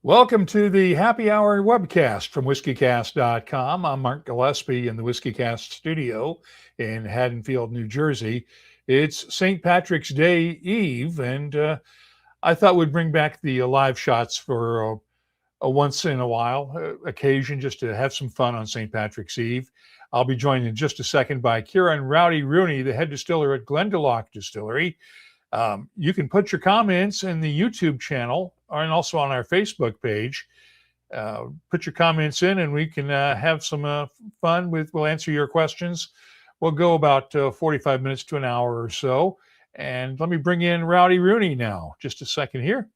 Welcome to the Happy Hour webcast from WhiskyCast.com. I'm Mark Gillespie in the WhiskyCast studio in Haddonfield, New Jersey. It's St. Patrick's Day Eve, and I thought we'd bring back the live shots for a once in a while occasion just to have some fun on St. Patrick's Eve. I'll be joined in just a second by Kira and Rowdy Rooney, the head distiller at Glendalough Distillery. You can put your comments in the YouTube channel and also on our Facebook page. Put your comments in and we can have some fun. We'll answer your questions. We'll go about 45 minutes to an hour or so. And let me bring in Rowdy Rooney now. Just a second here.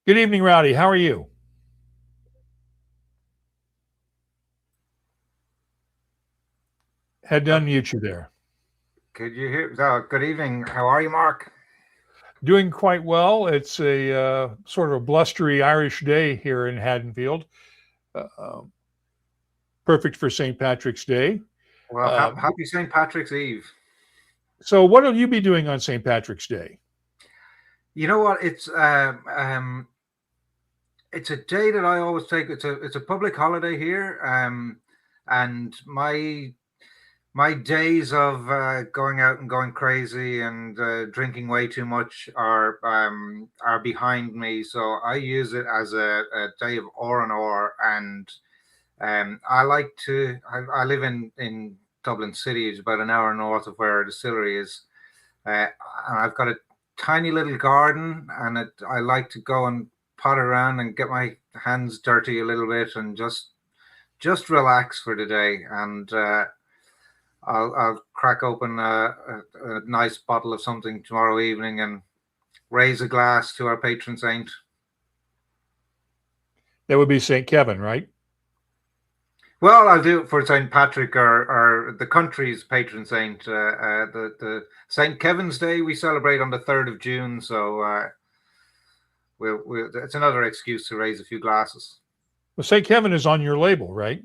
Good evening, Rowdy. How are you? Had to unmute you there. Could you hear? Good evening. How are you, Mark? Doing quite well. It's a sort of a blustery Irish day here in Haddonfield. Perfect for St. Patrick's Day. Well, happy St. Patrick's Eve. So what will you be doing on St. Patrick's Day? You know what? It's a day that I always take. It's a public holiday here, and my days of going out and going crazy and drinking way too much are behind me. So I use it as a day of R&R, and I like to. I live in Dublin City. It's about an hour north of where our distillery is, and I've got a tiny little garden, and I like to go and potter around and get my hands dirty a little bit and just relax for the day. And I'll crack open a nice bottle of something tomorrow evening and raise a glass to our patron saint. That would be St. Kevin, right? Well, I'll do it for St. Patrick or the country's patron saint. The St. Kevin's Day we celebrate on the 3rd of June, so it's another excuse to raise a few glasses. Well, St. Kevin is on your label, right?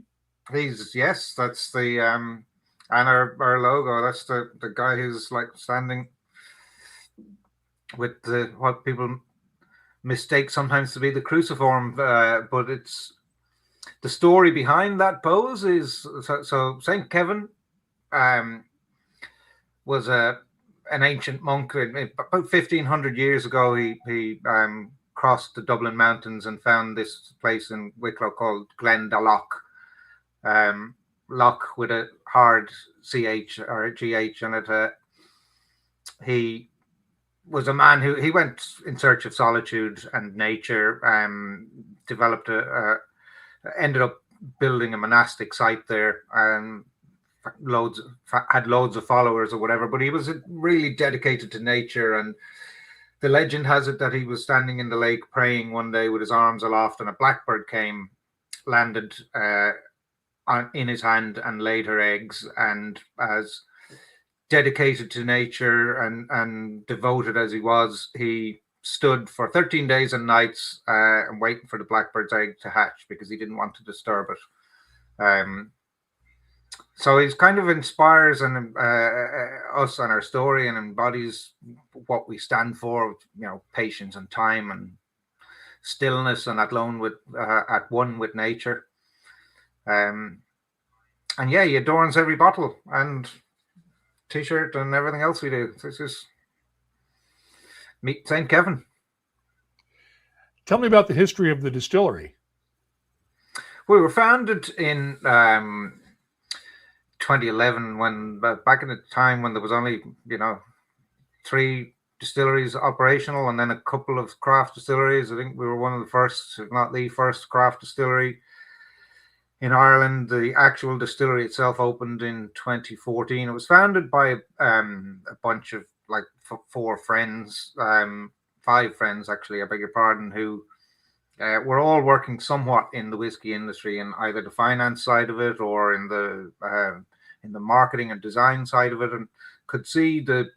Yes, that's the and our logo. That's the guy who's like standing with what people mistake sometimes to be the cruciform, but it's the story behind that pose is so Saint Kevin was an ancient monk. About 1500 years ago, he crossed the Dublin mountains and found this place in Wicklow called Glendalough. Loch with a hard CH or GH in it. He was a man who went in search of solitude and nature. Developed ended up building a monastic site there, and had loads of followers or whatever. But he was really dedicated to nature, and the legend has it that he was standing in the lake praying one day with his arms aloft, and a blackbird came, landed in his hand and laid her eggs. And as dedicated to nature and devoted as he was, he stood for 13 days and nights and waiting for the blackbird's egg to hatch because he didn't want to disturb it. So he kind of inspires and us and our story, and embodies what we stand for, patience and time and stillness, and at one with nature. And yeah, he adorns every bottle and t-shirt and everything else we do. This is meet St. Kevin. Tell me about the history of the distillery. We were founded in 2011, when back in the time when there was only 3 distilleries operational, and then a couple of craft distilleries. I think we were one of the first, if not the first, craft distillery in Ireland. The actual distillery itself opened in 2014. It was founded by a bunch of 4 friends, 5 friends actually, I beg your pardon, who were all working somewhat in the whiskey industry, in either the finance side of it or in the marketing and design side of it, and could see the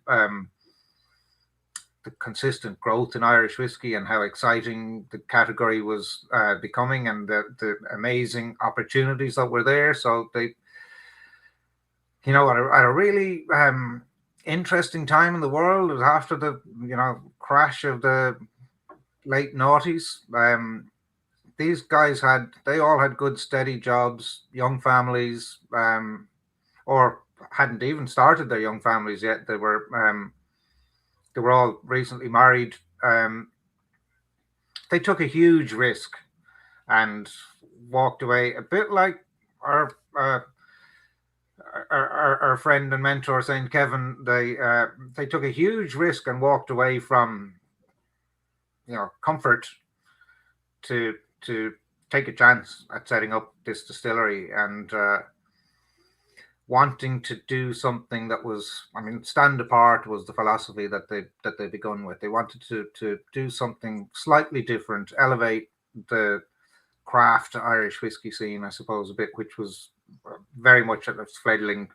consistent growth in Irish whiskey and how exciting the category was becoming, and the amazing opportunities that were there. So they, at a really interesting time in the world. It was after the crash of the late noughties. These guys they all had good, steady jobs, young families, or hadn't even started their young families yet. They were all recently married. They took a huge risk and walked away, a bit like our our friend and mentor Saint Kevin. They took a huge risk and walked away from comfort to take a chance at setting up this distillery and wanting to do something that was, stand apart was the philosophy that they begun with. They wanted to do something slightly different, elevate the craft Irish whiskey scene, I suppose, a bit, which was very much at its fledgling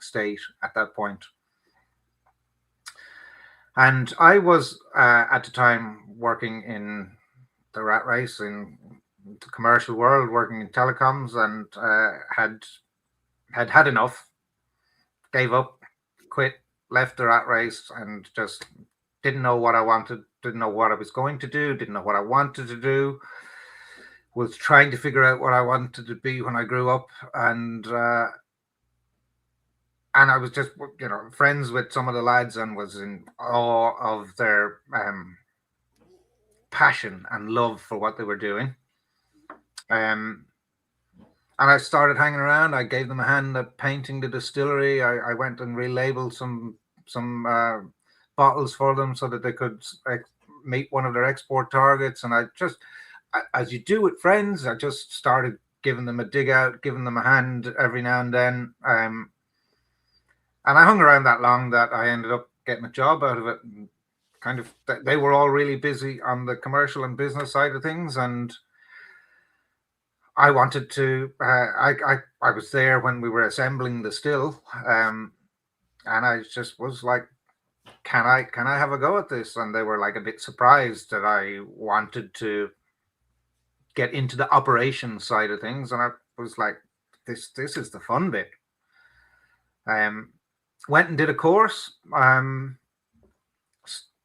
state at that point. And I was at the time working in the rat race in the commercial world, working in telecoms, and had enough, gave up, quit, left the rat race, and just didn't know what I wanted, didn't know what I was going to do, didn't know what I wanted to do, was trying to figure out what I wanted to be when I grew up, and I was just, friends with some of the lads and was in awe of their passion and love for what they were doing. And I started hanging around. I gave them a hand at painting the distillery. I went and relabeled some bottles for them so that they could meet one of their export targets. And I just, as you do with friends, I just started giving them a dig out, giving them a hand every now and then. And I hung around that long that I ended up getting a job out of it. And kind of, they were all really busy on the commercial and business side of things, and I wanted to. I was there when we were assembling the still, and I just was like, "Can I have a go at this?" And they were like a bit surprised that I wanted to get into the operation side of things, and I was like, "This is the fun bit." Went and did a course.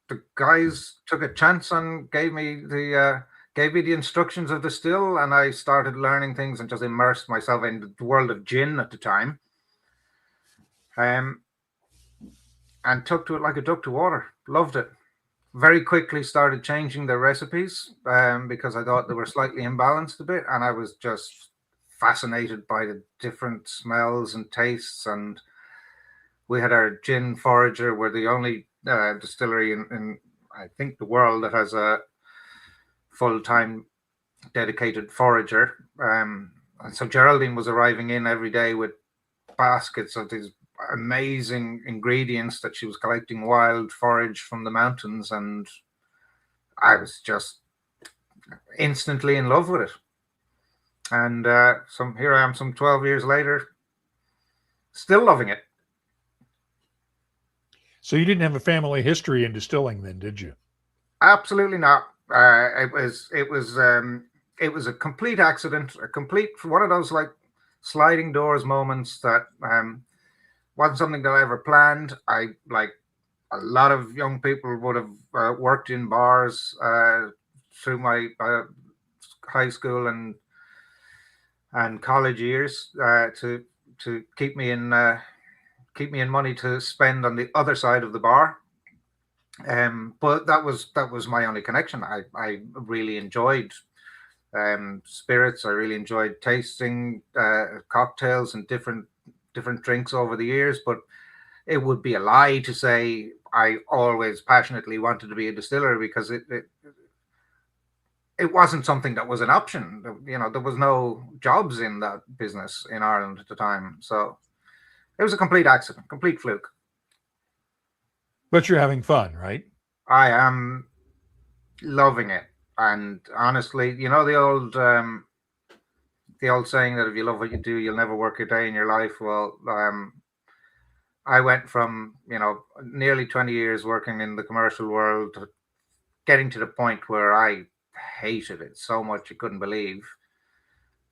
The guys took a chance and gave me the instructions of the still, and I started learning things and just immersed myself in the world of gin at the time. And took to it like a duck to water. Loved it. Very quickly started changing the recipes because I thought they were slightly imbalanced a bit, and I was just fascinated by the different smells and tastes. And we had our gin forager. We're the only distillery in I think the world that has a full-time dedicated forager. And so Geraldine was arriving in every day with baskets of these amazing ingredients that she was collecting wild forage from the mountains, and I was just instantly in love with it. And here I am some 12 years later, still loving it. So you didn't have a family history in distilling then, did you? Absolutely not. It was a complete accident, a complete one of those like sliding doors moments that wasn't something that I ever planned. I, like a lot of young people, would have worked in bars through my high school and college years to keep me in money to spend on the other side of the bar. But that was my only connection. I really enjoyed spirits. I really enjoyed tasting cocktails and different drinks over the years, but it would be a lie to say I always passionately wanted to be a distiller, because it wasn't something that was an option. There was no jobs in that business in Ireland at the time, so it was a complete accident, complete fluke. But you're having fun, right? I am loving it, and honestly, the old saying that if you love what you do, you'll never work a day in your life. Well, I went from nearly 20 years working in the commercial world to getting to the point where I hated it so much you couldn't believe,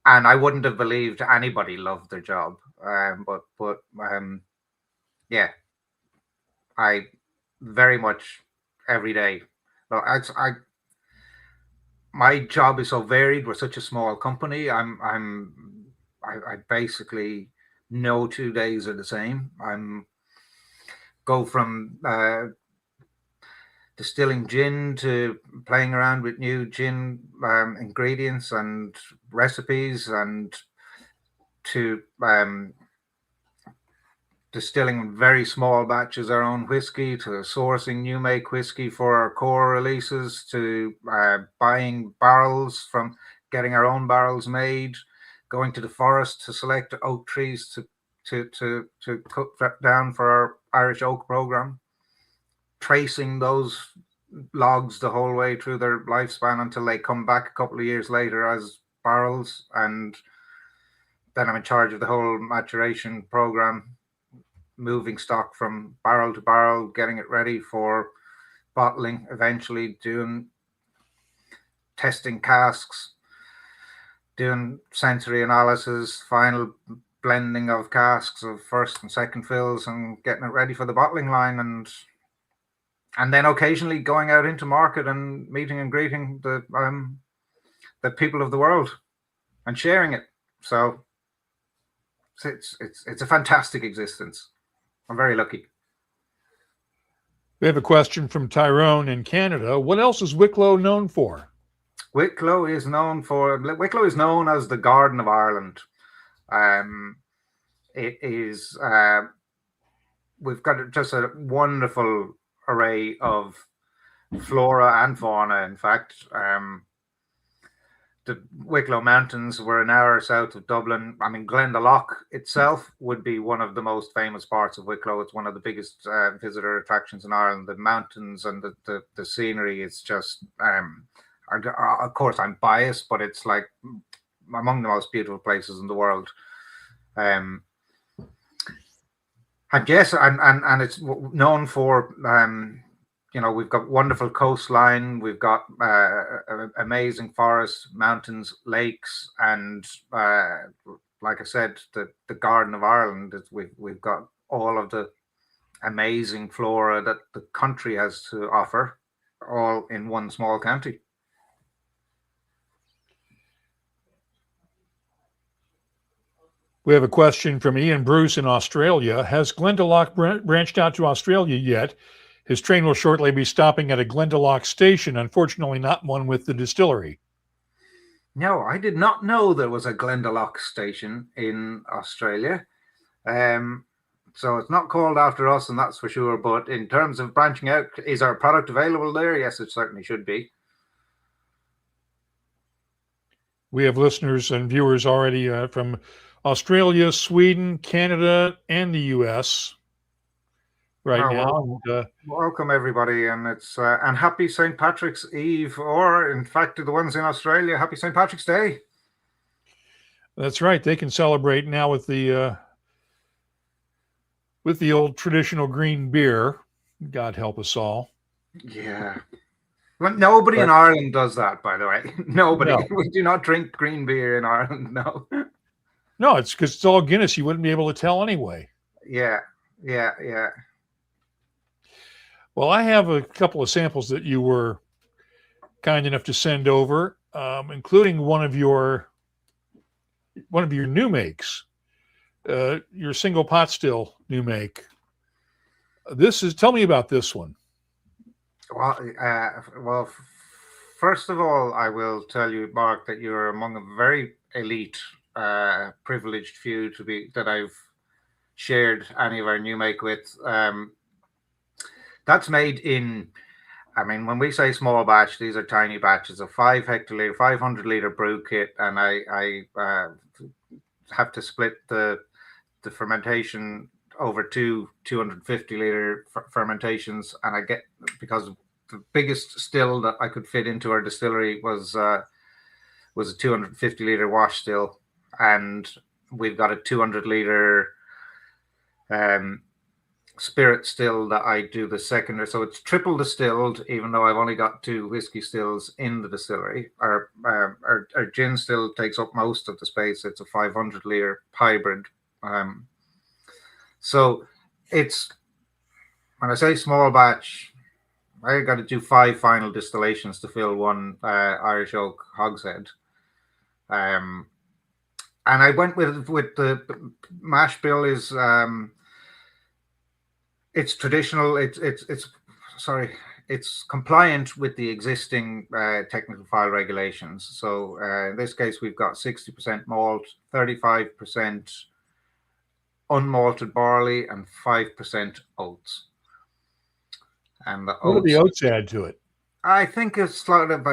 and I wouldn't have believed anybody loved their job. But yeah, I very much every day Well, my job is so varied. We're such a small company. I basically no 2 days are the same. Go from distilling gin to playing around with new gin ingredients and recipes, and to distilling very small batches our own whiskey, to sourcing new make whiskey for our core releases, to buying barrels, from getting our own barrels made, going to the forest to select oak trees to cut down for our Irish oak program, tracing those logs the whole way through their lifespan until they come back a couple of years later as barrels. And then I'm in charge of the whole maturation program, moving stock from barrel to barrel, getting it ready for bottling, eventually doing testing casks, doing sensory analysis, final blending of casks of first and second fills, and getting it ready for the bottling line, and then occasionally going out into market and meeting and greeting the people of the world and sharing it. So it's a fantastic existence. I'm very lucky. We have a question from Tyrone in Canada. What else is Wicklow known for? Wicklow is known as the Garden of Ireland. It is. We've got just a wonderful array of flora and fauna. In fact, the Wicklow Mountains were an hour south of Dublin. I mean, Glendalough itself would be one of the most famous parts of Wicklow. It's one of the biggest visitor attractions in Ireland. The mountains and the scenery is just, of course, I'm biased, but it's like among the most beautiful places in the world. And yes, and it's known for, we've got wonderful coastline, we've got amazing forests, mountains, lakes, and like I said, the Garden of Ireland. We've got all of the amazing flora that the country has to offer, all in one small county. We have a question from Ian Bruce in Australia. Has Glendalough branched out to Australia yet? His train will shortly be stopping at a Glendalough station, unfortunately not one with the distillery. No, I did not know there was a Glendalough station in Australia. So it's not called after us, and that's for sure. But in terms of branching out, is our product available there? Yes, it certainly should be. We have listeners and viewers already from Australia, Sweden, Canada, and the U.S. now. Welcome everybody, and it's and happy St. Patrick's Eve, or in fact, to the ones in Australia, happy St. Patrick's Day. That's right. They can celebrate now with the old traditional green beer. God help us all. Yeah. Well, nobody in Ireland does that, by the way. Nobody. No. We do not drink green beer in Ireland. No. No, it's because it's all Guinness. You wouldn't be able to tell anyway. Yeah. Well, I have a couple of samples that you were kind enough to send over, including one of your new makes, your single pot still new make. Tell me about this one. Well, first of all, I will tell you, Mark, that you're among a very elite, privileged few that I've shared any of our new make with. That's made in, I mean, when we say small batch, these are tiny batches of 5 hectoliter, 500 liter brew kit, and I have to split the fermentation over 250 liter fermentations, and I get, because the biggest still that I could fit into our distillery was a 250 liter wash still, and we've got a 200 liter spirit still that I do the secondary. So it's triple distilled, even though I've only got 2 whiskey stills in the distillery. Our gin still takes up most of the space. It's a 500 liter hybrid. So it's, when I say small batch, I got to do 5 final distillations to fill one Irish oak hogshead. And I went with the mash bill is it's traditional. It's compliant with the existing technical file regulations. So in this case, we've got 60% malt, 35% unmalted barley, and 5% oats. And the what do the oats add to it? I think it's sort of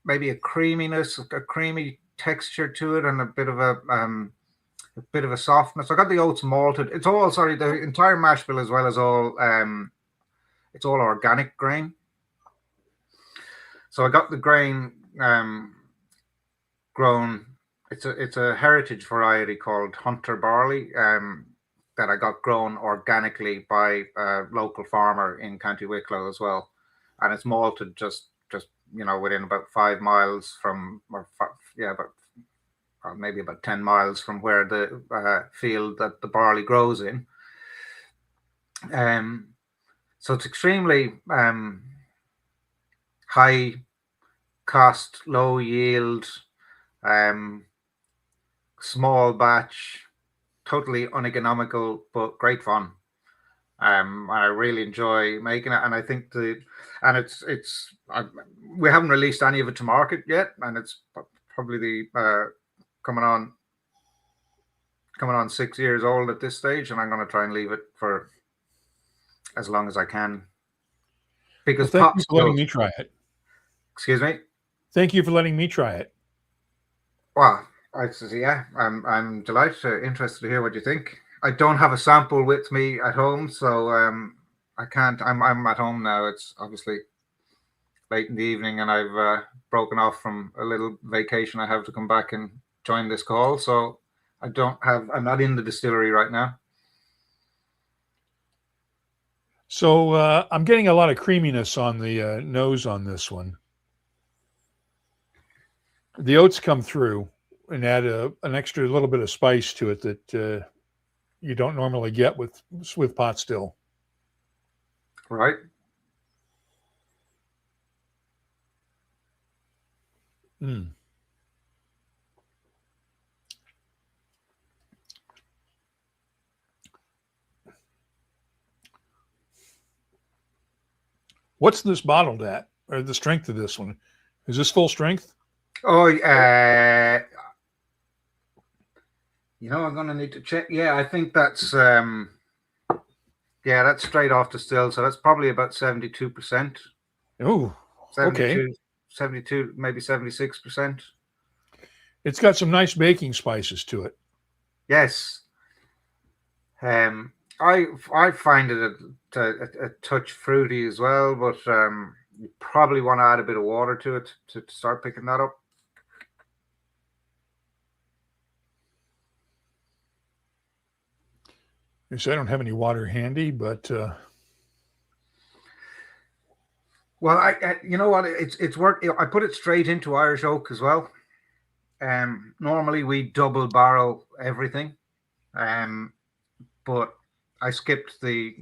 maybe a creaminess, a creamy texture to it, and a bit of a softness. I got the oats malted. It's all the entire mash bill as well as all it's all organic grain. So I got the grain grown. It's a heritage variety called Hunter barley that I got grown organically by a local farmer in County Wicklow as well, and it's malted just within about 5 miles from, maybe about 10 miles from where the field that the barley grows in. So it's extremely high cost, low yield, small batch, totally uneconomical, but great fun. I really enjoy making it, and I think we haven't released any of it to market yet, and it's probably coming on 6 years old at this stage, and I'm going to try and leave it for as long as I can. Because thank you for letting me try it. Excuse me. Thank you for letting me try it. Well, I'm delighted, interested to hear what you think. I don't have a sample with me at home, so I can't. I'm at home now. It's obviously late in the evening, and I've broken off from a little vacation I have to come back and join this call. So I'm not in the distillery right now. So I'm getting a lot of creaminess on the nose on this one. The oats come through and add an extra little bit of spice to it that you don't normally get with pot still. Right. Mm. What's this bottled at, or the strength of this one? Is this full strength? Oh, I'm going to need to check. Yeah, I think that's that's straight off the still, so that's probably about 72%. Oh, okay. 72, maybe 76%. It's got some nice baking spices to it. Yes. I find it a touch fruity as well, but you probably want to add a bit of water to it to start picking that up. So I don't have any water handy, but well, I you know what, it's work. I put it straight into Irish oak as well. Normally we double barrel everything, but I skipped the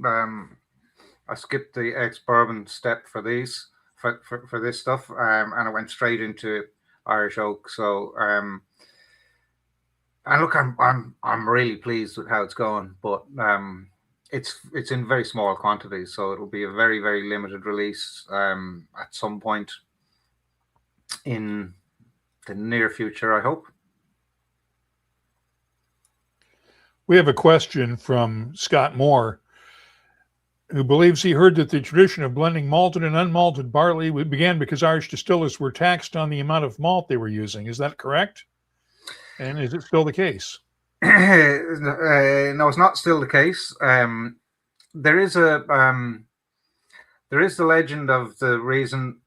ex-bourbon step for these for this stuff, and I went straight into Irish oak. So and look, I'm really pleased with how it's going, but it's in very small quantities, so it'll be a very, very limited release at some point in the near future, I hope. We have a question from Scott Moore, who believes he heard that the tradition of blending malted and unmalted barley began because Irish distillers were taxed on the amount of malt they were using. Is that correct? And is it still the case? No, it's not still the case. There is the legend of the reason,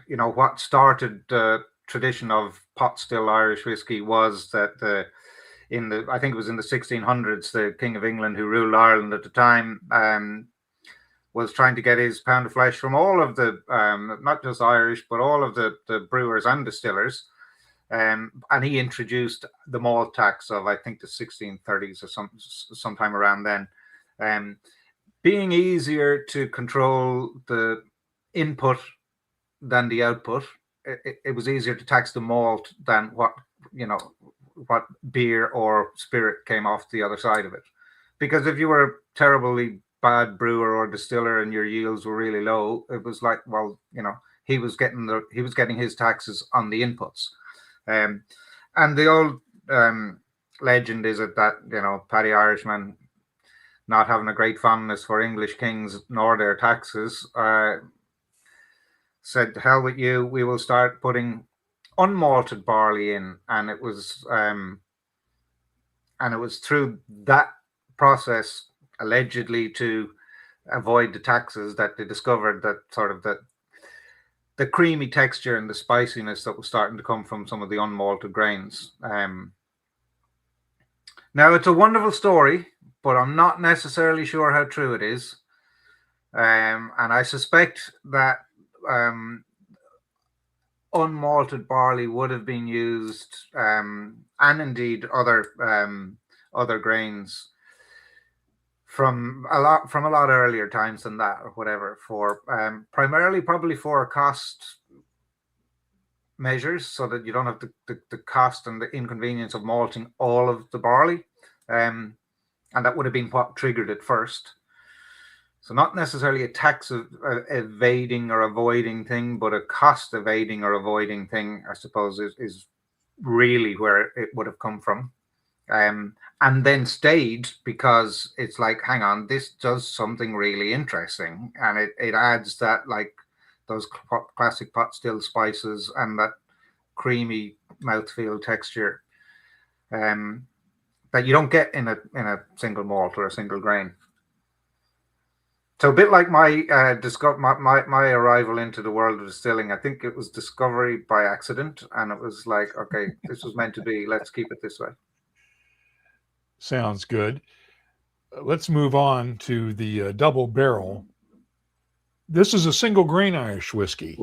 what started the tradition of pot still Irish whiskey was that I think it was in the 1600s, the King of England, who ruled Ireland at the time, was trying to get his pound of flesh from all of the, not just Irish, but all of the brewers and distillers. And he introduced the malt tax of, I think, the 1630s or sometime around then. being easier to control the input than the output. It was easier to tax the malt than what beer or spirit came off the other side of it. Because if you were a terribly bad brewer or distiller and your yields were really low, it was like, well, he was getting his taxes on the inputs. And the old legend is it that Paddy Irishman, not having a great fondness for English kings nor their taxes, said, "To hell with you, we will start putting unmalted barley in," and it was through that process, allegedly to avoid the taxes, that they discovered that sort of the creamy texture and the spiciness that was starting to come from some of the unmalted grains. Now, it's a wonderful story, but I'm not necessarily sure how true it is. And I suspect that unmalted barley would have been used, and indeed other grains from a lot earlier times than that, or whatever, for primarily probably for cost measures, so that you don't have the cost and the inconvenience of malting all of the barley, and that would have been what triggered it first. So not necessarily a tax evading or avoiding thing, but a cost evading or avoiding thing, I suppose, is really where it would have come from. And then stayed because it's like, hang on, this does something really interesting. And it adds that, like, those classic pot still spices and that creamy mouthfeel texture that you don't get in a single malt or a single grain. So a bit like my arrival into the world of distilling, I think it was discovery by accident, and it was like, okay, this was meant to be. Let's keep it this way. Sounds good. Let's move on to the double barrel. This is a single grain Irish whiskey.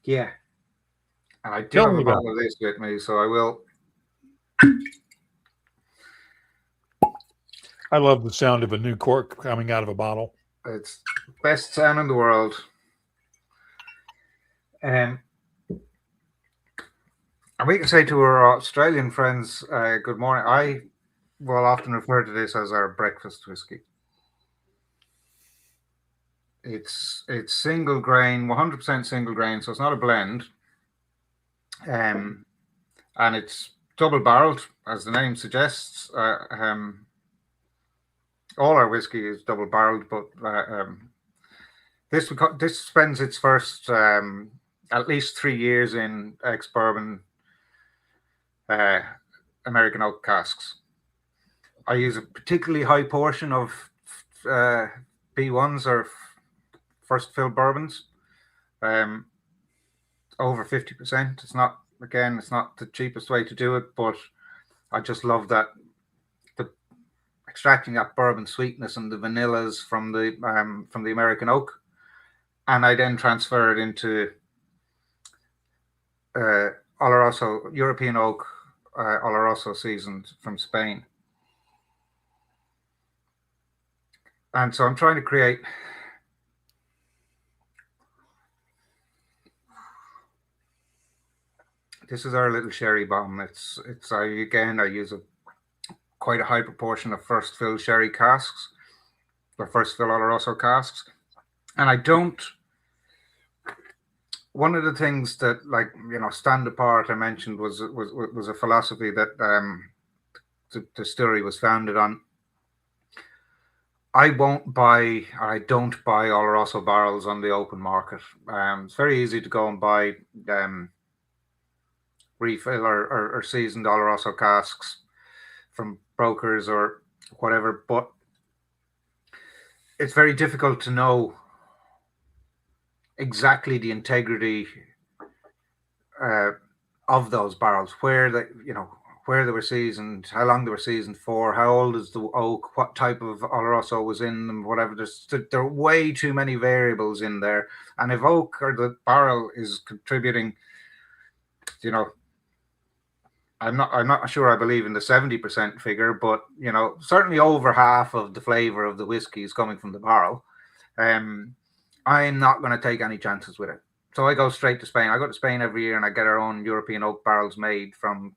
Yeah, and I do have a bottle of this with me, so I will. I love the sound of a new cork coming out of a bottle. It's the best sound in the world. And we can say to our Australian friends, good morning. I will often refer to this as our breakfast whiskey. It's single grain, 100% single grain, so it's not a blend. And it's double barreled, as the name suggests. All our whiskey is double barreled, but this spends its first at least 3 years in ex-bourbon American oak casks. I use a particularly high portion of B1s or first fill bourbons, over 50%. It's not the cheapest way to do it, but I just love that. Extracting that bourbon sweetness and the vanillas from the American oak, and I then transfer it into Oloroso, European oak, Oloroso seasoned from Spain. And so I'm trying to create this is our little sherry bomb. I use quite a high proportion of first fill sherry casks, or first fill Oloroso casks. And I don't, one of the things that, like, stand apart, I mentioned was a philosophy that the distillery was founded on. I don't buy Oloroso barrels on the open market. It's very easy to go and buy refill or seasoned Oloroso casks from brokers or whatever, but it's very difficult to know exactly the integrity of those barrels, where they were seasoned, how long they were seasoned for, how old is the oak, what type of Oloroso was in them, whatever. There are way too many variables in there, and if oak or the barrel is contributing, I'm not sure I believe in the 70% figure, but certainly over half of the flavor of the whiskey is coming from the barrel. I'm not going to take any chances with it. So I go straight to Spain. I go to Spain every year and I get our own European oak barrels made from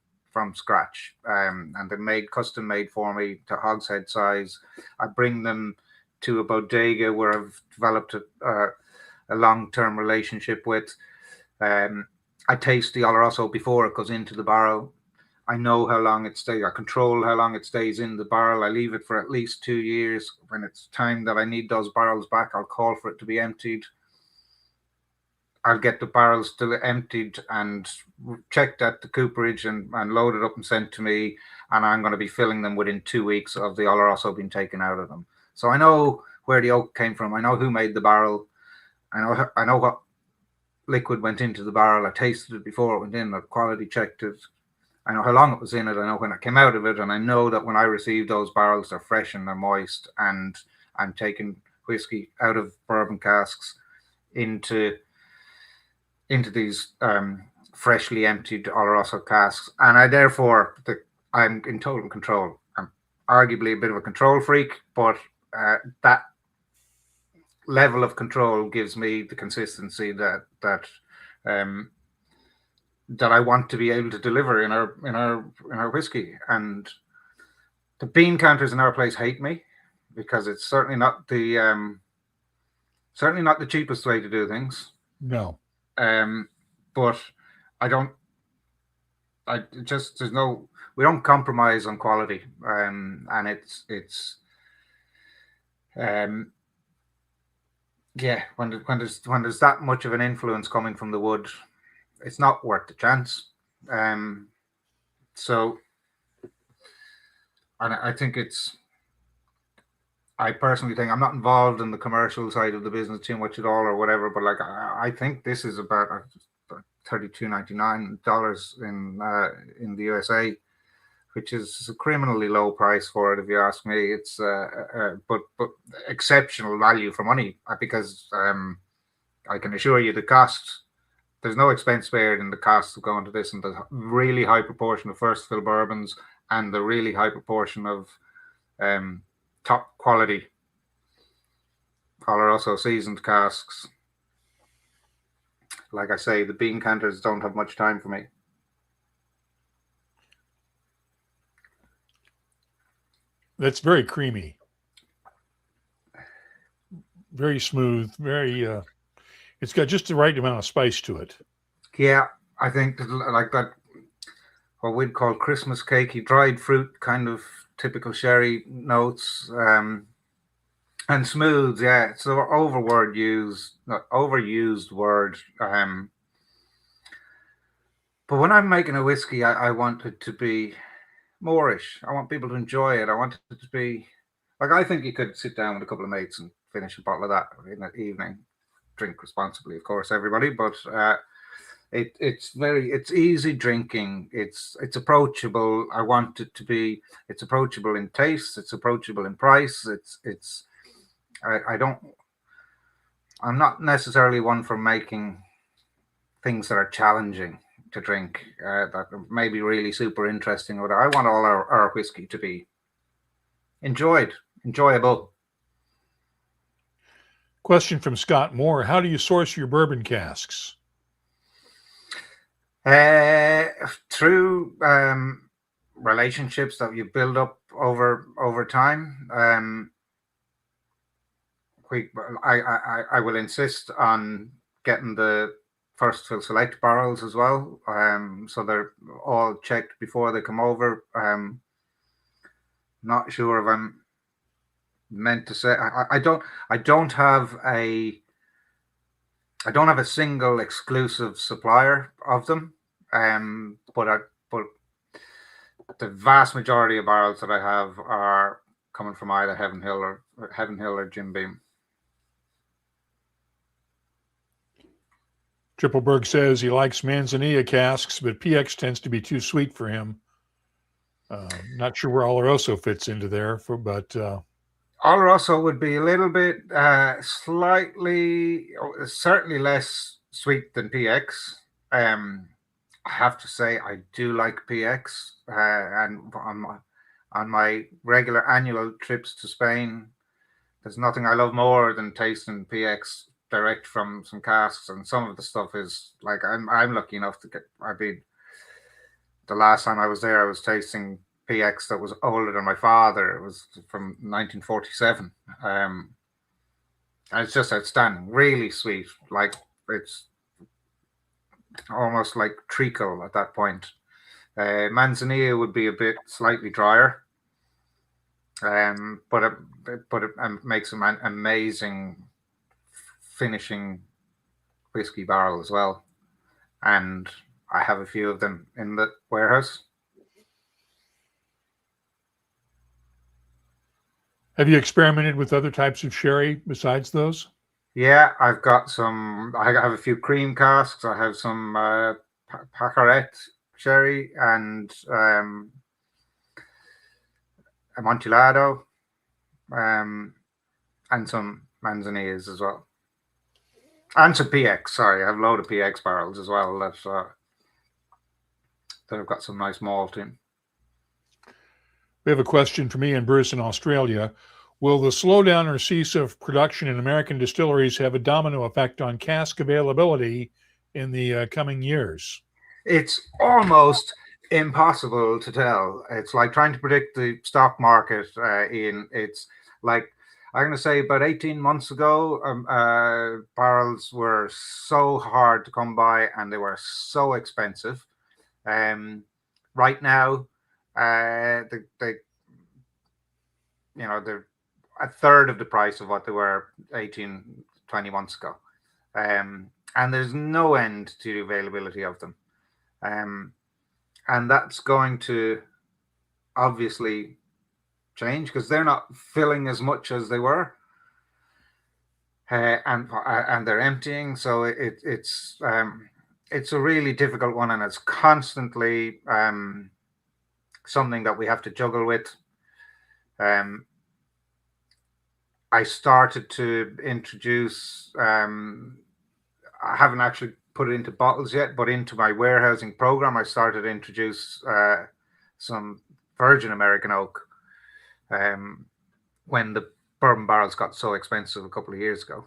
scratch. And they're custom made for me to hogshead size. I bring them to a bodega where I've developed a long-term relationship with. I taste the Oloroso before it goes into the barrel. I know how long it stays. I control how long it stays in the barrel. I leave it for at least 2 years. When it's time that I need those barrels back, I'll call for it to be emptied. I'll get the barrels still emptied and checked at the cooperage and loaded up and sent to me. And I'm going to be filling them within 2 weeks of the Oloroso being taken out of them. So I know where the oak came from. I know who made the barrel. I know what liquid went into the barrel. I tasted it before it went in. I quality checked it. I know how long it was in it. I know when it came out of it. And I know that when I receive those barrels, they're fresh and they're moist. And I'm taking whiskey out of bourbon casks into these freshly emptied Oloroso casks. And I'm in total control. I'm arguably a bit of a control freak, but that level of control gives me the consistency that I want to be able to deliver in our whiskey. And the bean counters in our place hate me because it's certainly not the cheapest way to do things. No. But we don't compromise on quality. And when there's that much of an influence coming from the wood, it's not worth the chance. So, and I personally think I'm not involved in the commercial side of the business too much at all or whatever, but like I think this is about $32.99 in the USA, which is a criminally low price for it, if you ask me. It's but exceptional value for money, because I can assure you the cost. There's no expense spared in the cost of going to this, and the really high proportion of first fill bourbons and the really high proportion of top quality Oloroso seasoned casks. Like I say, the bean counters don't have much time for me. That's very creamy, very smooth, very. It's got just the right amount of spice to it. Yeah, I think like that, what we'd call Christmas cakey, dried fruit kind of typical sherry notes, and smooth. Yeah, it's an overused word. But when I'm making a whiskey, I want it to be moreish. I want people to enjoy it. I want it to be like, I think you could sit down with a couple of mates and finish a bottle of that in the evening. Drink responsibly, of course, everybody, but it's easy drinking. It's approachable. I want it to be. It's approachable in taste. It's approachable in price. I'm not necessarily one for making things that are challenging to drink, that may be really super interesting. Or I want all our whiskey to be enjoyable. Question from Scott Moore: how do you source your bourbon casks? Through relationships that you build up over time. I will insist on getting the first fill select barrels as well, so they're all checked before they come over. Not sure if I'm meant to say I don't have a single exclusive supplier of them, but the vast majority of barrels that I have are coming from either Heaven Hill or Jim Beam. Trippleberg says he likes Manzanilla casks, but PX tends to be too sweet for him. Not sure where Oloroso fits into there, but Oloroso would be a little bit certainly less sweet than PX. I have to say I do like PX, and on my regular annual trips to Spain, there's nothing I love more than tasting PX direct from some casks, and some of the stuff is like I'm lucky enough to get. I mean, the last time I was there, I was tasting PX that was older than my father. It was from 1947. And it's just outstanding, really sweet. Like it's almost like treacle at that point. Manzanilla would be a bit slightly drier, but it makes an amazing finishing whiskey barrel as well. And I have a few of them in the warehouse. Have you experimented with other types of sherry besides those? Yeah, I've got some. I have a few cream casks. I have some Pacaret sherry and Amontillado, and some Manzanillas as well, and some PX. Sorry, I have a load of PX barrels as well that have got some nice malt in. We have a question from Ian Bruce in Australia. Will the slowdown or cease of production in American distilleries have a domino effect on cask availability in the coming years? It's almost impossible to tell. It's like trying to predict the stock market. It's like I'm going to say about 18 months ago, barrels were so hard to come by and they were so expensive. Right now, they're a third of the price of what they were 18, 20 months ago. And there's no end to the availability of them. And that's going to obviously change because they're not filling as much as they were. And they're emptying. So it's a really difficult one, and it's constantly something that we have to juggle with. I started to introduce, I haven't actually put it into bottles yet, but into my warehousing program, I started to introduce some virgin American oak when the bourbon barrels got so expensive a couple of years ago.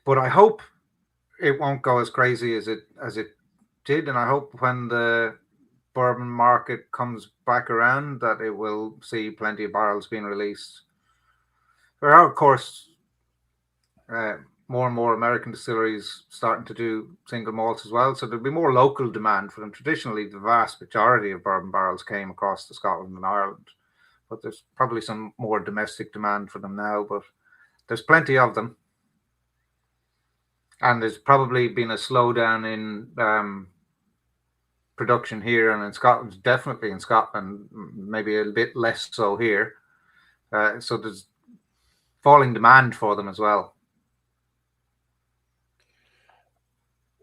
But I hope it won't go as crazy as it did, and I hope when the bourbon market comes back around that it will see plenty of barrels being released. There are, of course, more and more American distilleries starting to do single malts as well, so there'll be more local demand for them. Traditionally, the vast majority of bourbon barrels came across to Scotland and Ireland, but there's probably some more domestic demand for them now, but there's plenty of them. And there's probably been a slowdown in production here and in Scotland, definitely in Scotland, maybe a bit less so here. So there's falling demand for them as well.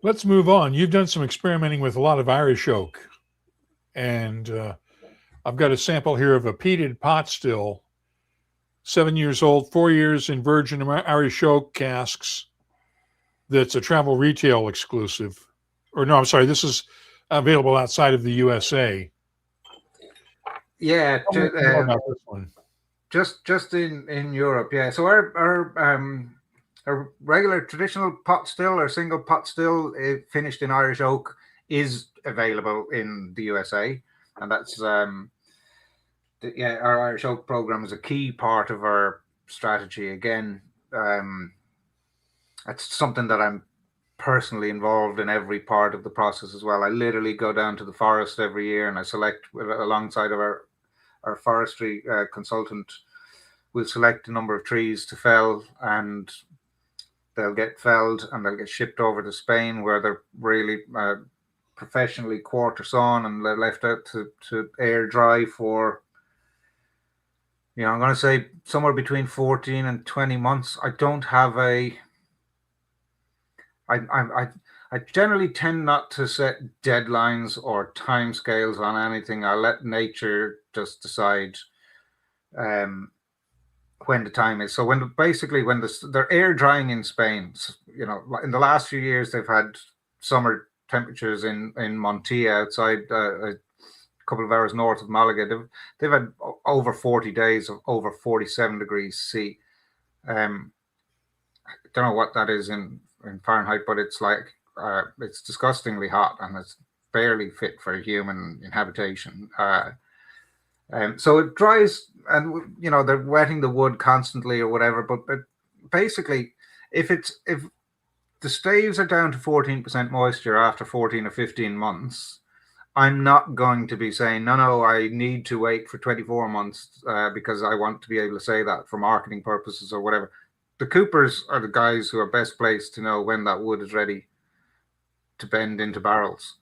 Let's move on. You've done some experimenting with a lot of Irish oak, and I've got a sample here of a peated pot still, 7 years old, 4 years in virgin Irish oak casks. That's a travel retail exclusive. Or no, I'm sorry, this is available outside of the USA. Yeah, about this one. Just in Europe, yeah. So our regular traditional pot still or single pot still finished in Irish oak is available in the USA, and that's our Irish oak program is a key part of our strategy. Again, it's something that I'm personally involved in every part of the process as well. I literally go down to the forest every year and I select alongside of our forestry consultant. We'll select a number of trees to fell, and they'll get felled and they'll get shipped over to Spain, where they're really professionally quarter sawn and they're left out to air dry for, I'm going to say somewhere between 14 and 20 months. I don't have I generally tend not to set deadlines or time scales on anything. I let nature just decide when the time is. So when they're air drying in Spain, you know, in the last few years they've had summer temperatures in Montilla outside a couple of hours north of Malaga. They've had over 40 days of over 47 degrees C. I don't know what that is in Fahrenheit, but it's like it's disgustingly hot, and it's barely fit for human inhabitation. So it dries, and you know they're wetting the wood constantly or whatever. But basically, if the staves are down to 14% moisture after 14 or 15 months, I'm not going to be saying no. I need to wait for 24 months because I want to be able to say that for marketing purposes or whatever. The coopers are the guys who are best placed to know when that wood is ready to bend into barrels,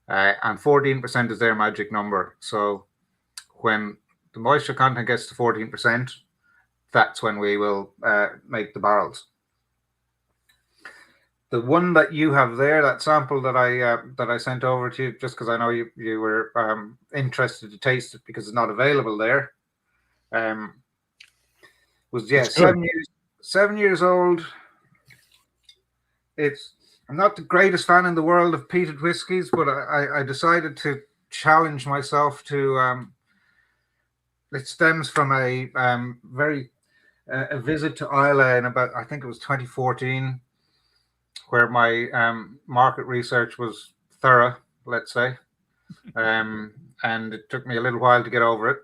and 14% is their magic number. So when the moisture content gets to 14%, that's when we will make the barrels. The one that you have there, that sample that I sent over to you, just because I know you were interested to taste it because it's not available there, was 7 years old. I'm not the greatest fan in the world of peated whiskies, but I decided to challenge myself to. It stems from a visit to Islay in about, I think it was 2014, where my market research was thorough, let's say, and it took me a little while to get over it,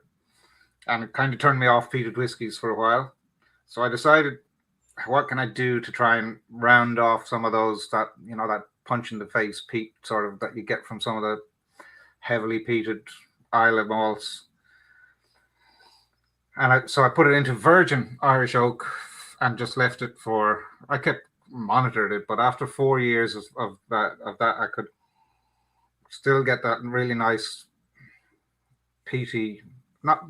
and it kind of turned me off peated whiskies for a while. So I decided, what can I do to try and round off some of those that punch in the face peat sort of that you get from some of the heavily peated Islay malts. And so I put it into virgin Irish oak and just left it for. I kept monitored it, but after 4 years of that, I could still get that really nice peaty, not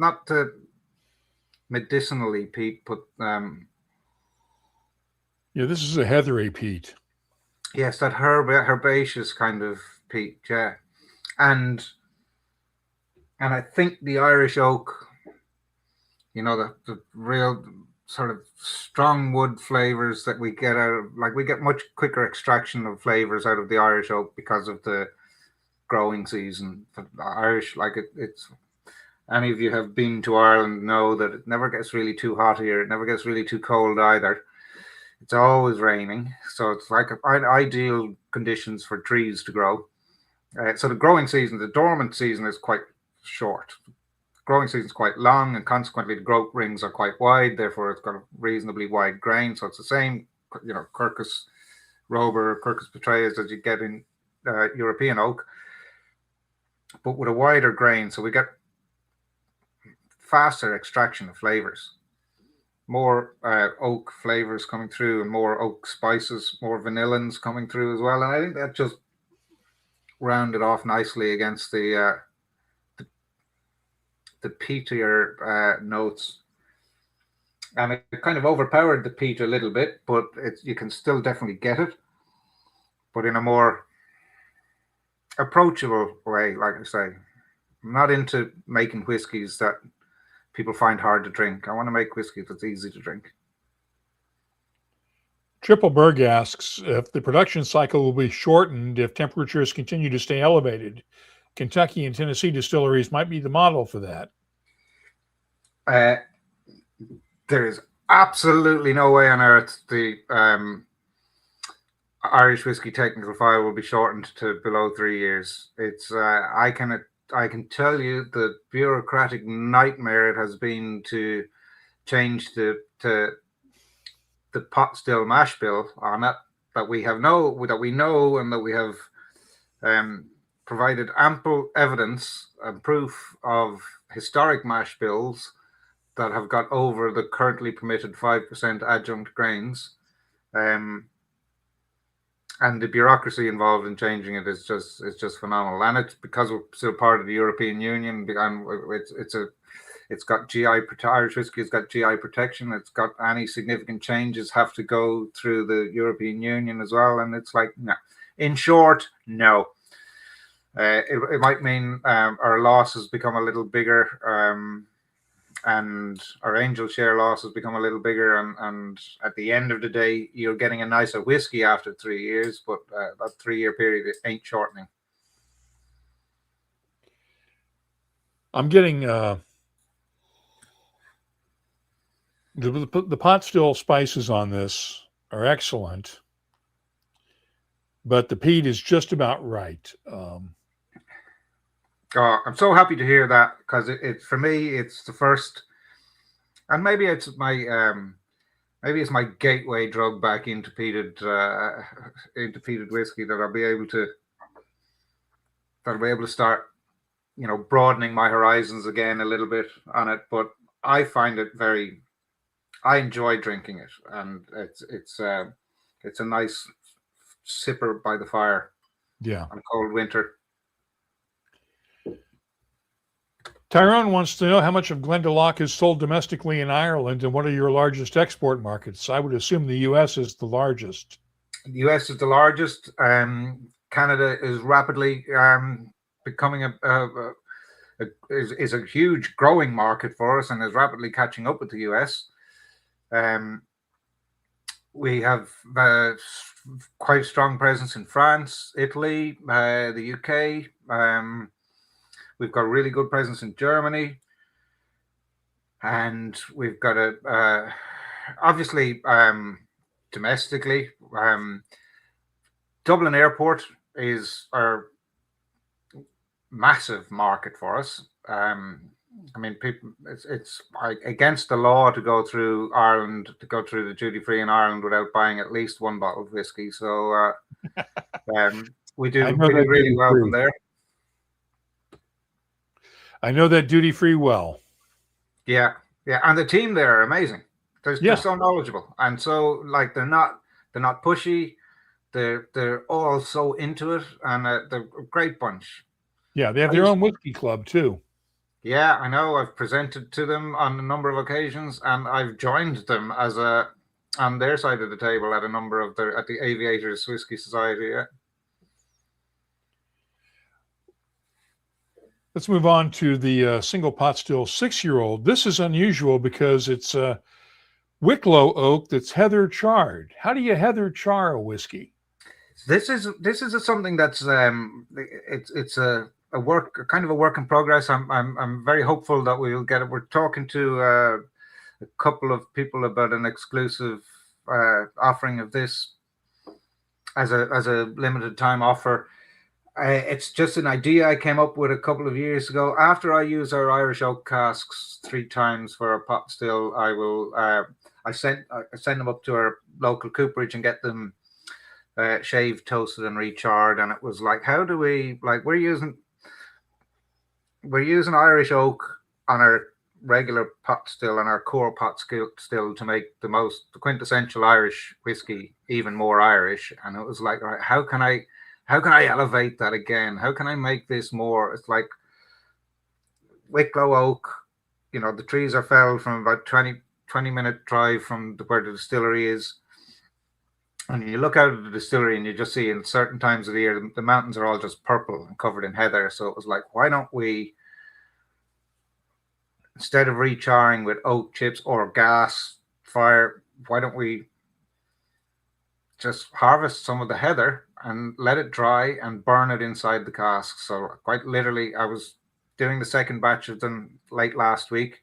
medicinally peat, but this is a heathery peat. Yes, that herbaceous kind of peat, yeah, and I think the Irish oak, the real sort of strong wood flavors that we get out of, like, we get much quicker extraction of flavors out of the Irish oak because of the growing season. The Irish, like it's. Any of you have been to Ireland know that it never gets really too hot here. It never gets really too cold either. It's always raining, so it's like ideal conditions for trees to grow. So the growing season, the dormant season, is quite short. The growing season is quite long, and consequently the growth rings are quite wide. Therefore, it's got a reasonably wide grain. So it's the same, Quercus robur, Quercus petraeus as you get in European oak, but with a wider grain. So we get faster extraction of flavors, more oak flavors coming through, and more oak spices, more vanillins coming through as well. And I think that just rounded off nicely against the peatier notes, and it kind of overpowered the peat a little bit, but you can still definitely get it, but in a more approachable way. Like I say, I'm not into making whiskies that people find hard to drink. I want to make whiskey that's easy to drink. Triple Berg asks if the production cycle will be shortened if temperatures continue to stay elevated. Kentucky and Tennessee distilleries might be the model for that. There is absolutely no way on earth the Irish whiskey technical file will be shortened to below 3 years. It's I can tell you the bureaucratic nightmare it has been to change the pot still mash bill on it, that we know and that we have provided ample evidence and proof of historic mash bills that have got over the currently permitted 5% adjunct grains. And the bureaucracy involved in changing it is just phenomenal. And it's because we're still part of the European Union, and it's got Irish whiskey has got GI protection. It's got any significant changes have to go through the European Union as well. And it's like, no. In short, no. It might mean our losses become a little bigger and our angel share loss has become a little bigger. And at the end of the day, you're getting a nicer whiskey after 3 years, but that 3-year period ain't shortening. I'm getting the pot still spices on this are excellent, but the peat is just about right. I'm so happy to hear that, because it for me, it's the first, and maybe it's my gateway drug back into peated whiskey, that I'll be able to start, broadening my horizons again a little bit on it. But I find it I enjoy drinking it, and it's a nice sipper by the fire. Yeah. On a cold winter. Tyrone wants to know how much of Glendalough is sold domestically in Ireland, and what are your largest export markets? I would assume the U.S. is the largest. The U.S. is the largest. Canada is rapidly becoming a huge growing market for us, and is rapidly catching up with the U.S. We have quite a strong presence in France, Italy, the UK. We've got a really good presence in Germany, and we've got obviously domestically. Dublin Airport is our massive market for us. People, it's against the law to go through Ireland, to go through the duty free in Ireland without buying at least one bottle of whiskey. So we do really well from there. I know that duty free well. Yeah, and the team there are amazing. They're so knowledgeable, and so they're not pushy. They're all so into it, and they're a great bunch. Yeah, they have their own whiskey club too. Yeah, I know. I've presented to them on a number of occasions, and I've joined them on their side of the table at a number of at the Aviators Whiskey Society. Yeah. Let's move on to the single pot still 6-year-old. This is unusual because it's Wicklow oak that's heather charred. How do you heather char a whiskey? This is something that's it's a work, kind of a work in progress. I'm very hopeful that we'll get it. We're talking to a couple of people about an exclusive offering of this as a limited time offer. It's just an idea I came up with a couple of years ago. After I use our Irish oak casks 3 times for a pot still, I will I send them up to our local cooperage and get them shaved, toasted, and recharred. And it was like, how do we, we're using Irish oak on our regular pot still and our core pot still to make the quintessential Irish whiskey even more Irish. And it was like, right, how can I elevate that again? How can I make this more? It's like Wicklow oak, the trees are felled from about 20-minute drive from where the distillery is. And you look out of the distillery and you just see in certain times of the year, the mountains are all just purple and covered in heather. So it was like, why don't we, instead of recharring with oak chips or gas fire, why don't we just harvest some of the heather and let it dry and burn it inside the cask? So quite literally, I was doing the second batch of them late last week,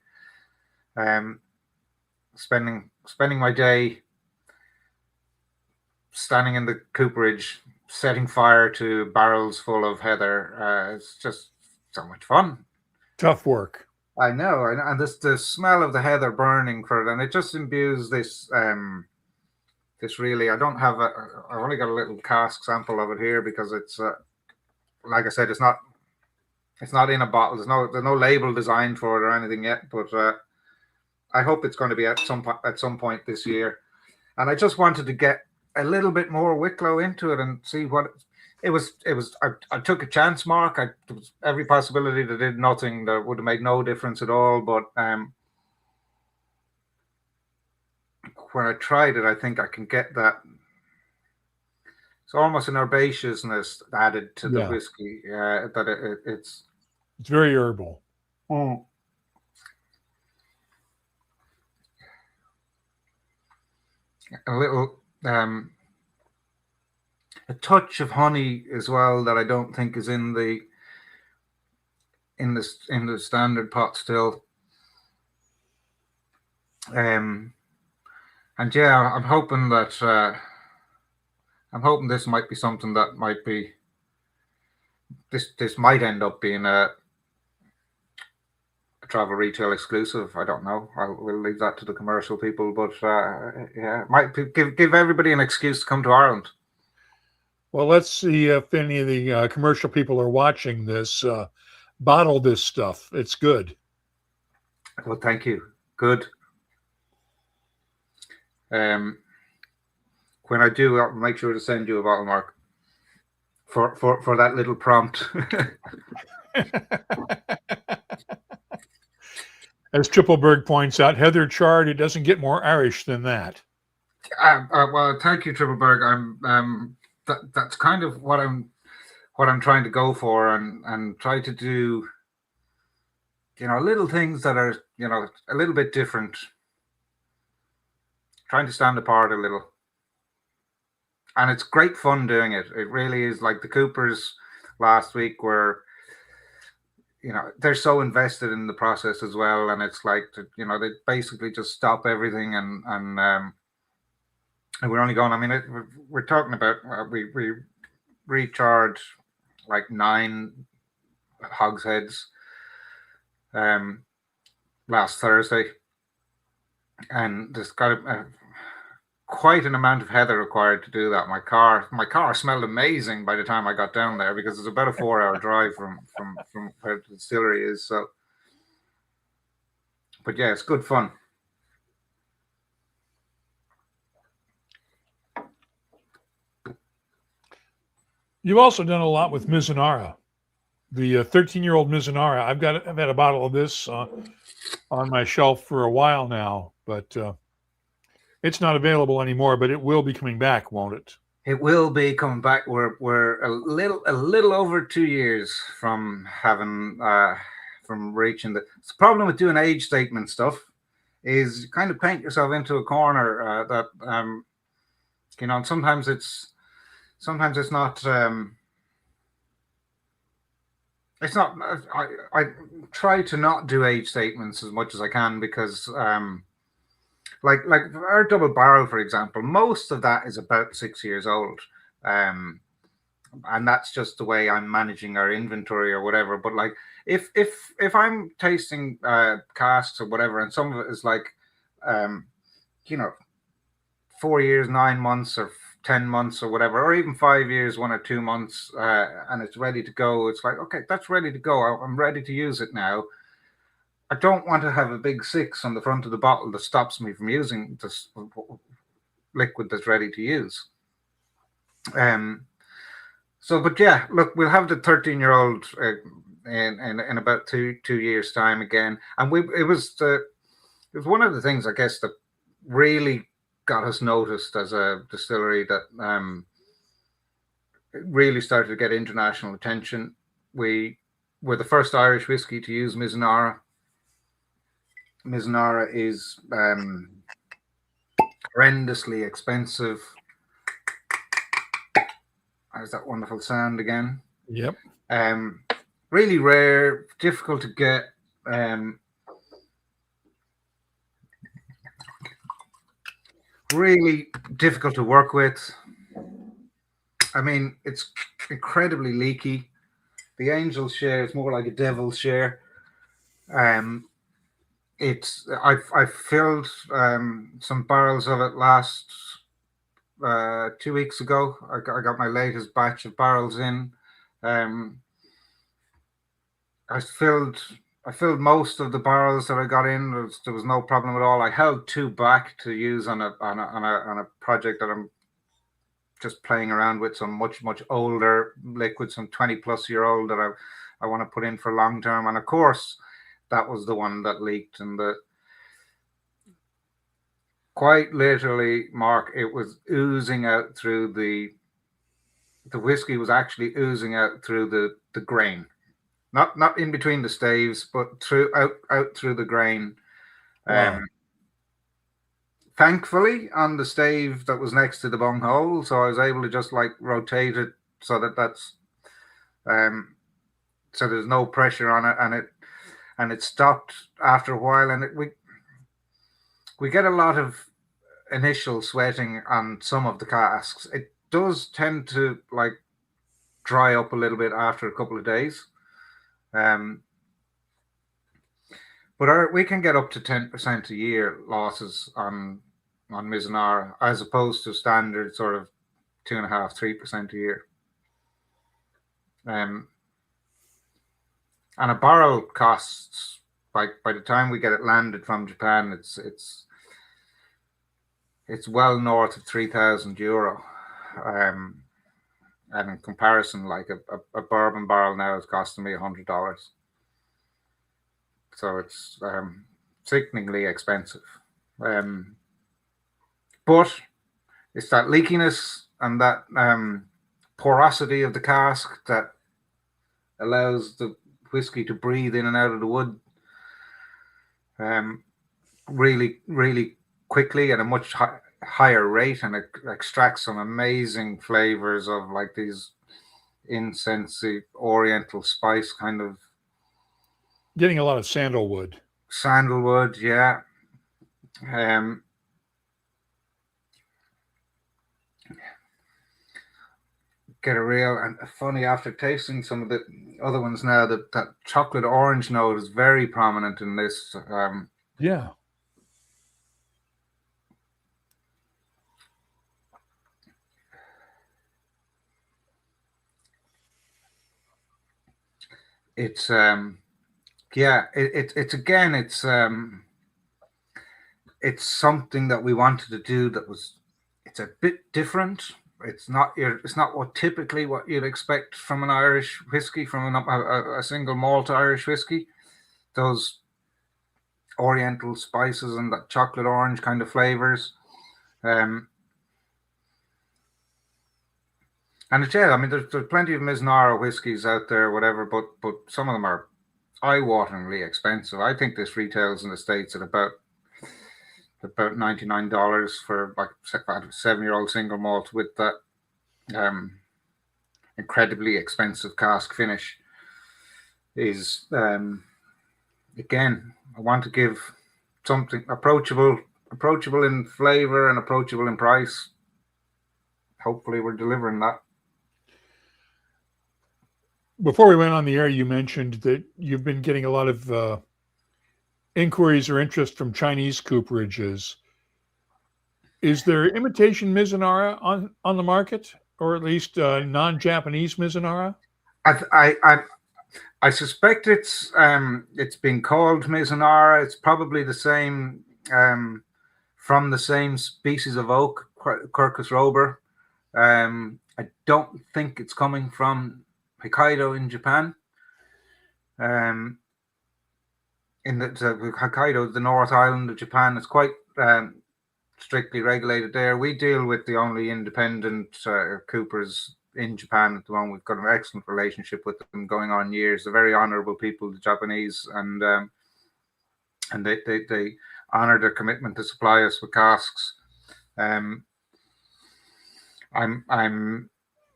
spending my day standing in the cooperage, setting fire to barrels full of heather. It's just so much fun. Tough work. I know, and the smell of the heather burning for it, and it just imbues this. This really, I've only got a little cask sample of it here because it's, like I said, it's not in a bottle. There's no label designed for it or anything yet, but I hope it's going to be at some point this year. And I just wanted to get a little bit more Wicklow into it and see what it was. I took a chance, Mark. There was every possibility that did nothing, that would have made no difference at all. But when I tried it, I think I can get that. It's almost an herbaceousness added to the whiskey. That it's very herbal. Mm. a little a touch of honey as well that I don't think is in the standard pot still. And yeah, I'm hoping this might be something that might be this might end up being a travel retail exclusive. I don't know. We'll leave that to the commercial people, but yeah, it might give everybody an excuse to come to Ireland. Well, let's see if any of the commercial people are watching this. Bottle this stuff. It's good. Well, thank you. Good. When I do, I'll make sure to send you a bottle, Mark, for that little prompt. As Trippleberg points out, Heather Chard, it doesn't get more Irish than that. Well, thank you, Trippleberg. That's kind of what I'm trying to go for, and try to do, little things that are, a little bit different. Trying to stand apart a little. And it's great fun doing it. It really is. Like the Coopers last week were, they're so invested in the process as well. And it's like, they basically just stop everything and we're only going, we're talking about, we recharged like 9 hogsheads last Thursday. And there's got quite an amount of heather required to do that. My car smelled amazing by the time I got down there, because it's about a 4-hour drive from where the distillery is. So, but yeah, it's good fun. You've also done a lot with Mizunara, the 13-year-old Mizunara. I've had a bottle of this on my shelf for a while now, but it's not available anymore. But it will be coming back, won't it? It will be coming back. We're a little over 2 years from having from reaching the problem with doing age statement stuff is you kind of paint yourself into a corner that and sometimes it's not. It's not. I try to not do age statements as much as I can, because like our double barrel, for example, most of that is about 6 years old, and that's just the way I'm managing our inventory or whatever. But like if I'm tasting casks or whatever, and some of it is like 4 years, 9 months, or 10 months or whatever, or even 5 years, 1 or 2 months, and it's ready to go. It's like, okay, that's ready to go. I'm ready to use it now. I don't want to have a big 6 on the front of the bottle that stops me from using this liquid that's ready to use. But yeah, look, we'll have the 13-year-old in about two years' time again, and it was one of the things, I guess, that really got us noticed as a distillery, that really started to get international attention. We were the first Irish whiskey to use Mizunara. Mizunara is horrendously expensive. There's that wonderful sound again. Yep. Really rare, difficult to get. Really difficult to work with. It's incredibly leaky. The angel's share is more like a devil's share. I filled some barrels of it last 2 weeks ago. I got my latest batch of barrels in. I filled most of the barrels that I got in. There was no problem at all. I held 2 back to use on a project that I'm just playing around with, some much older liquid, some 20-plus-year-old that I want to put in for long term. And of course, that was the one that leaked, and quite literally, Mark, it was oozing out through the whiskey was actually oozing out through the grain. Not in between the staves, but out through the grain. Wow. thankfully on the stave that was next to the bunghole, so I was able to just like rotate it so that's so there's no pressure on it, and it stopped after a while, and we get a lot of initial sweating on some of the casks. It does tend to like dry up a little bit after a couple of days, but we can get up to 10% a year losses on Mizunara, as opposed to standard sort of 2.5-3% a year. And a barrel costs, by the time we get it landed from Japan, it's well north of €3,000. And in comparison, like a bourbon barrel now is costing me $100. So it's sickeningly expensive. But it's that leakiness and that porosity of the cask that allows the whiskey to breathe in and out of the wood really, really quickly at a much higher rate, and it extracts some amazing flavors of like these incensey oriental spice kind of. Getting a lot of sandalwood. Sandalwood, yeah. Get a real, and funny, after tasting some of the other ones now, that chocolate orange note is very prominent in this. Yeah. It's it's again, it's something that we wanted to do it's a bit different. It's not what typically what you'd expect from an Irish whiskey, from a single malt Irish whiskey. Those oriental spices and that chocolate orange kind of flavors. And it's, yeah, I mean, there's plenty of Mizunara whiskies out there, whatever, but some of them are eye-wateringly expensive. I think this retails in the States at about $99 for like a 7-year-old single malt with that incredibly expensive cask finish. Is again, I want to give something approachable in flavor and approachable in price. Hopefully we're delivering that. Before we went on the air, you mentioned that you've been getting a lot of inquiries or interest from Chinese cooperages. Is there imitation Mizunara on the market, or at least non-Japanese Mizunara? I suspect it's been called Mizunara. It's probably the same from the same species of oak, Quercus robur. I don't think it's coming from Hokkaido in Japan. In Hokkaido, the North Island of Japan, is quite strictly regulated there. We deal with the only independent coopers in Japan at the moment. We've got an excellent relationship with them going on years. They're very honourable people, the Japanese, and they honour their commitment to supply us with casks.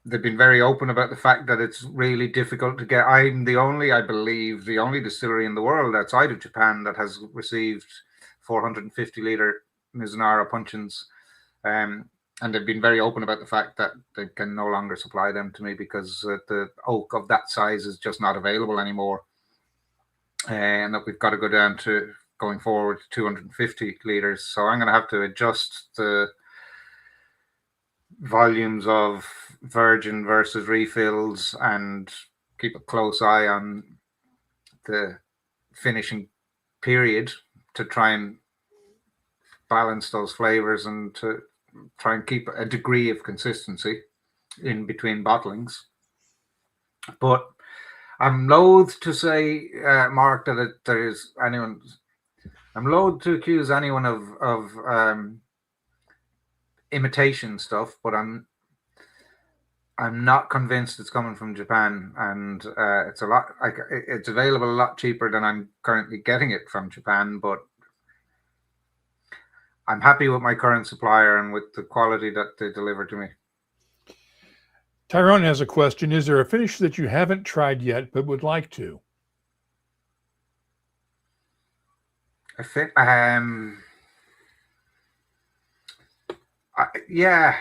They've been very open about the fact that it's really difficult to get. I'm I believe, the only distillery in the world outside of Japan that has received 450-litre Mizunara puncheons. And they've been very open about the fact that they can no longer supply them to me because the oak of that size is just not available anymore. And that we've got to go down to, going forward, 250 litres. So I'm going to have to adjust the volumes of virgin versus refills and keep a close eye on the finishing period to try and balance those flavors and to try and keep a degree of consistency in between bottlings. But I'm loath to say, Mark, that there is anyone. I'm loath to accuse anyone of imitation stuff, but I'm not convinced it's coming from Japan, and it's a lot. It's available a lot cheaper than I'm currently getting it from Japan. But I'm happy with my current supplier and with the quality that they deliver to me. Tyrone has a question. Is there a finish that you haven't tried yet but would like to? I think, yeah,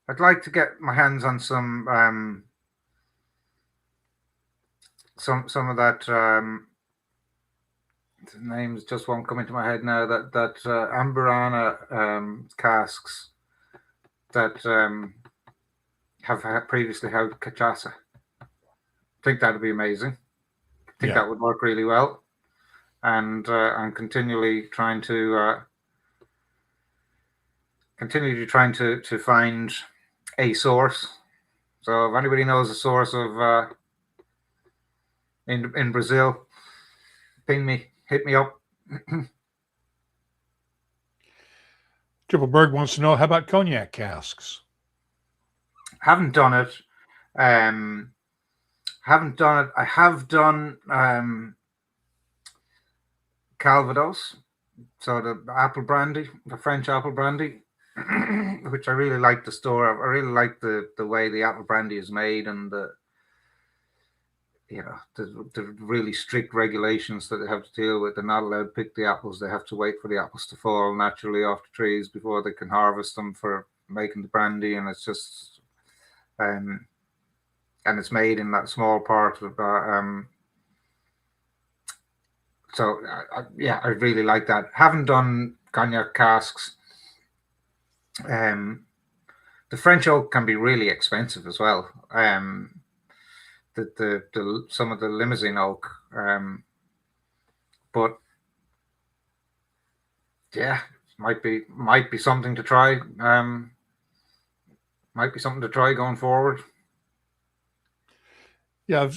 I'd like to get my hands on some of that. The names just won't come into my head now. That Amberana casks that have previously held cachaça. I think that'd be amazing. I think that would work really well. And I'm continually trying to find a source. So if anybody knows a source of in Brazil, ping me, hit me up. Triple Berg wants to know, how about cognac casks? Haven't done it. I have done Calvados, so the apple brandy, the French apple brandy, which I really like the store. I really like the way the apple brandy is made, and the really strict regulations that they have to deal with. They're not allowed to pick the apples. They have to wait for the apples to fall naturally off the trees before they can harvest them for making the brandy. And it's just, and it's made in that small part of, so I really like that. Haven't done cognac casks. The French oak can be really expensive as well. The some of the Limousin oak, but yeah, might be something to try. Might be something to try going forward. Yeah,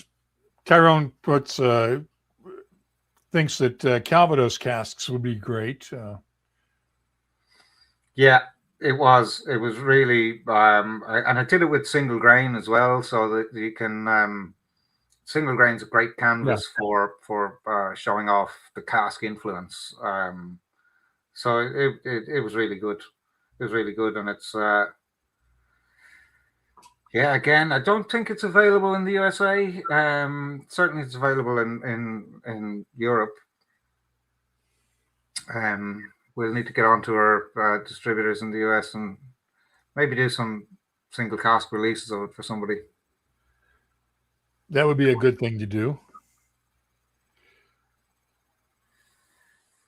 Tyrone puts thinks that Calvados casks would be great. Yeah, it was really, and I did it with single grain as well, so that you can. Single grain's a great canvas for showing off the cask influence. So it was really good. It was really good, and it's again, I don't think it's available in the USA. Certainly, it's available in Europe. We'll need to get onto our distributors in the US and maybe do some single cask releases of it for somebody. That would be a good thing to do.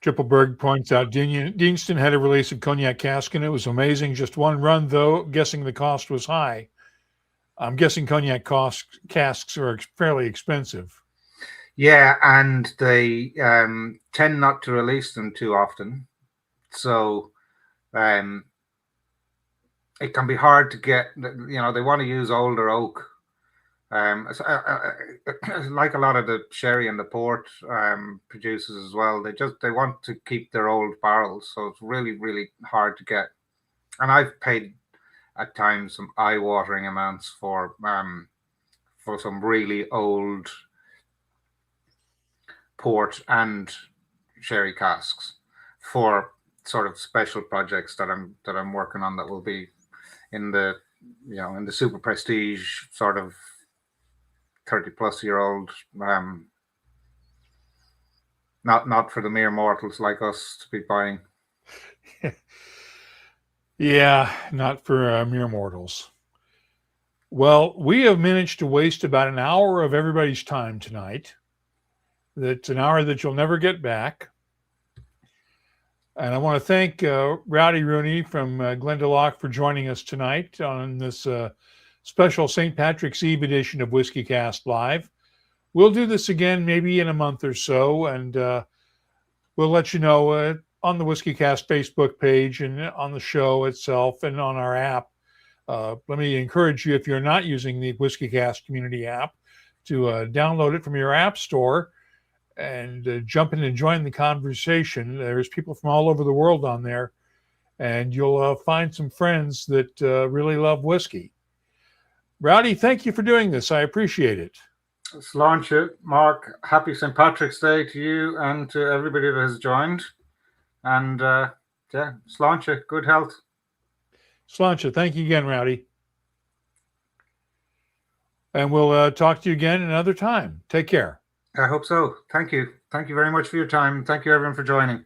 Trippleberg points out Deanston had a release of cognac cask and it was amazing. Just one run, though, guessing the cost was high. I'm guessing cognac casks are fairly expensive. Yeah, and they tend not to release them too often. So it can be hard to get, they want to use older oak. Like a lot of the sherry and the port producers as well, they want to keep their old barrels, so it's really, really hard to get. And I've paid at times some eye-watering amounts for some really old port and sherry casks for sort of special projects that I'm working on that will be in the super prestige sort of 30-plus-year-old, not for the mere mortals like us to be buying. Yeah, not for mere mortals. Well, we have managed to waste about an hour of everybody's time tonight. That's an hour that you'll never get back. And I want to thank Rowdy Rooney from Glendalough for joining us tonight on this special St. Patrick's Eve edition of WhiskyCast Live. We'll do this again maybe in a month or so, and we'll let you know on the WhiskyCast Facebook page and on the show itself and on our app. Let me encourage you, if you're not using the WhiskyCast community app, to download it from your app store and jump in and join the conversation. There's people from all over the world on there, and you'll find some friends that really love whiskey. Rowdy, thank you for doing this. I appreciate it. Let's launch it. Mark, happy St. Patrick's Day to you and to everybody that has joined. And Yeah, sláinte, good health. Sláinte. Thank you again, Rowdy. And we'll talk to you again another time. Take care. I hope so. Thank you. Thank you very much for your time. Thank you, everyone, for joining.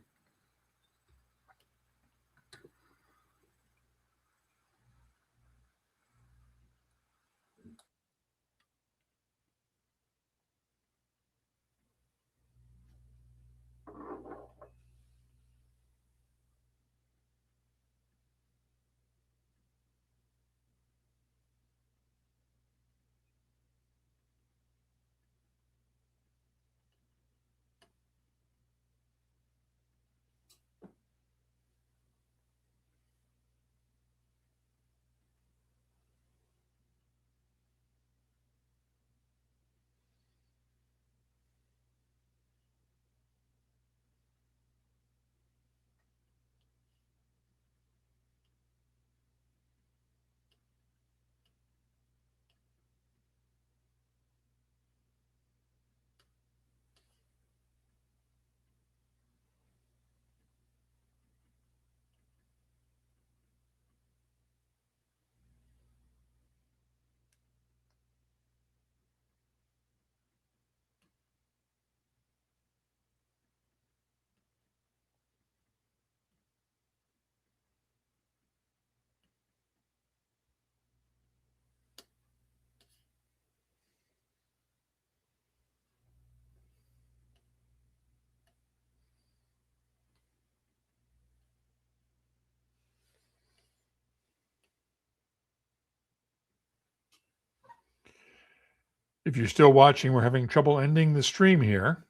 If you're still watching, we're having trouble ending the stream here.